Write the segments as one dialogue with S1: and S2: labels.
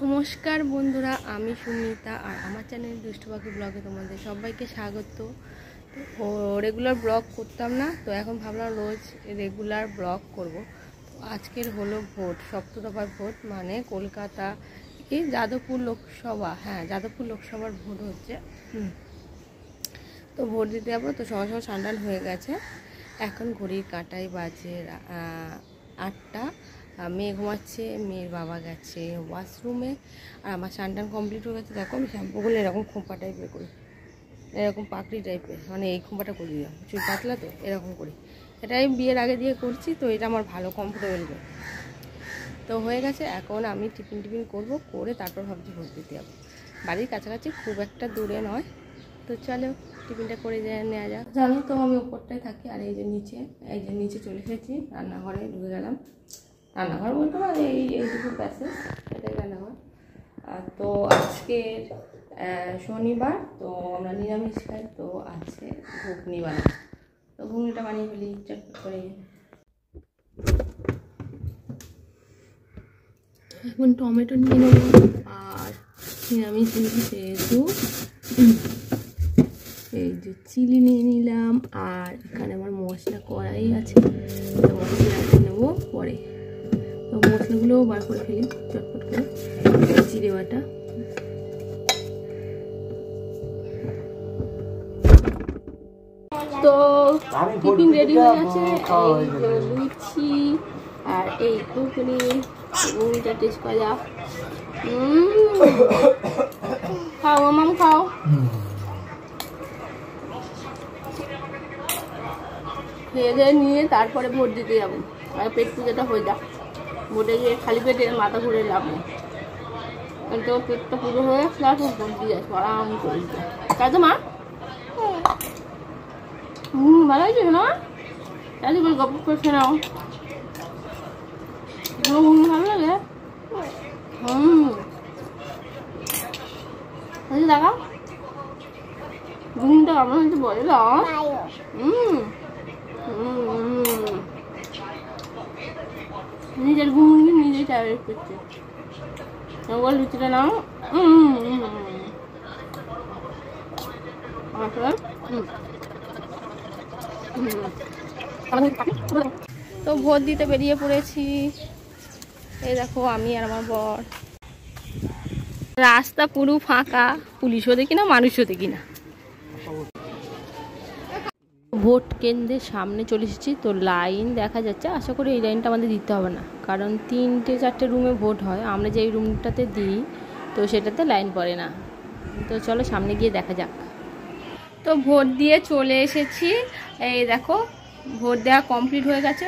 S1: নমস্কার বন্ধুরা, আমি সুমিতা আর আমার চ্যানেল দুষ্টু পাখি ব্লগে তোমাদের সবাইকে স্বাগত। তো রেগুলার ব্লগ করতাম না, তো এখন ভাবলাম রোজ রেগুলার ব্লগ করব। তো আজকের হলো ভোট, 7 দফার ভোট, মানে কলকাতা কি যাদবপুর লোকসভা, যাদবপুর লোকসভার ভোট হচ্ছে। তো ভোট দিতে যাবো, তো সকাল সকাল স্নান হয়ে গেছে। এখন ঘড়ির কাঁটায় বাজে 8টা। মেয়ে ঘুমাচ্ছে, মেয়ের বাবা গেছে ওয়াশরুমে, আর আমার স্নান কমপ্লিট হয়ে গেছে। দেখো আমি শ্যাম্পু করলে এরকম খোঁপা টাইপের করি, এরকম পাকড়ি টাইপের, মানে এই খোঁপাটা করে দিলাম, চুল পাতলা তো এরকম করি। এটা আমি বিয়ের আগে দিয়ে করছি, তো এটা আমার ভালো কমফোর্টেবল করে। তো হয়ে গেছে, এখন আমি টিফিন করবো, করে তারপর ভাবছি ভোট দিতে যাবো। বাড়ির কাছাকাছি, খুব একটা দূরে নয়। তো চলো টিফিনটা করে নেওয়া যাক। জানো তো আমি উপরটায় থাকি, আর এই যে নিচে চলে এসেছি, রান্নাঘরে ঢুকে গেলাম। রান্নাঘর বলতে পারে এইটুকু প্যাসেজ, এটাই রান্নাঘর। তো আজকের শনিবার, তো আমরা নিরামিষ খাই, তো আছে ঘুগনি বানাবো। তো ঘুগনিটা বানিয়ে ফেলি চটপট করে। এখন টমেটো নিয়ে নেব, আর নিরামিষ যেহেতু এই যে চিলি নিয়ে নিলাম, আর এখানে আমার মশলা কড়াই আছে, তো মশলাটা নেবো পরে। তো মশলাগুলোও বার করে ফেলি চটপট করে। জিরে বাটা, তো টিফিন রেডি হয়ে গেছে। এই যে লুচি আর এই ঘুগনি, ঘুগনিটা টেস্ট করা যাক। খাও মাম, খাও। খেয়ে দিয়ে নিয়ে তারপরে ভোট দিতে যাবো, আর পেট পুজোটা হয়ে যাক। ভোটে গিয়ে খালি পেটে মাথা ঘুরে লাভ নেই, তো পেটটা পুরো হয়ে প্লাস ভোট দিয়ে আসবো আরাম করে। তাই তো মা? ভালো হয়েছে না? তাই বলে গপ করছে নাও, ভালো লাগে। দেখা ঘুমটা আমার হচ্ছে বলে দাও। নিজের ঘুমনি নিজেই টায়ার করছে। লুচিটা নাও। তো ভোট দিতে বেরিয়ে পড়েছি। এই দেখো আমি আর আমার বর। রাস্তা পুরো ফাঁকা, পুলিশও দেখি না, মানুষও দেখি না। ভোট কেন্দ্রের সামনে চলে এসেছি, তো লাইন দেখা যাচ্ছে। আশা করি এই লাইনটা আমাদের দিতে হবে না, কারণ 3-4টে রুমে ভোট হয়। আমরা যেই রুমটাতে দিই, তো সেটাতে লাইন পড়ে না। তো চলো সামনে গিয়ে দেখা যাক। তো ভোট দিয়ে চলে এসেছি। এই দেখো ভোট দেওয়া কমপ্লিট হয়ে গেছে।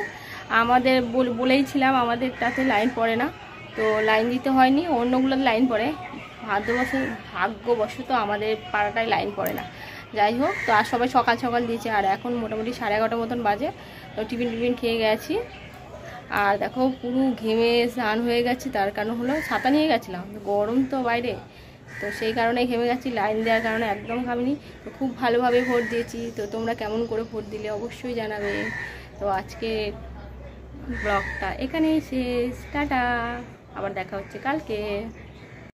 S1: আমাদের বলেইছিলাম আমাদেরটাতে লাইন পড়ে না, তো লাইন দিতে হয়নি, অন্যগুলোতে লাইন পড়ে। ভাগ্যবশত আমাদের পাড়াটায় লাইন পড়ে না। যাই হোক, তো আর সবাই সকাল সকাল দিয়েছে, আর এখন মোটামুটি 11:30 মতন বাজে। তো টিফিন খেয়ে গেছি, আর দেখো পুরো ঘেমে স্নান হয়ে গেছি। তার কারণ হলো ছাতা নিয়ে গেছিলাম, গরম তো বাইরে, তো সেই কারণে ঘেমে গেছি। লাইন দেওয়ার কারণে একদম ঘামিনি। তো খুব ভালোভাবে ভোট দিয়েছি। তো তোমরা কেমন করে ভোট দিলে অবশ্যই জানাবে। তো আজকে ব্লগটা এখানেই শেষ, টাটা, আবার দেখা হচ্ছে কালকে।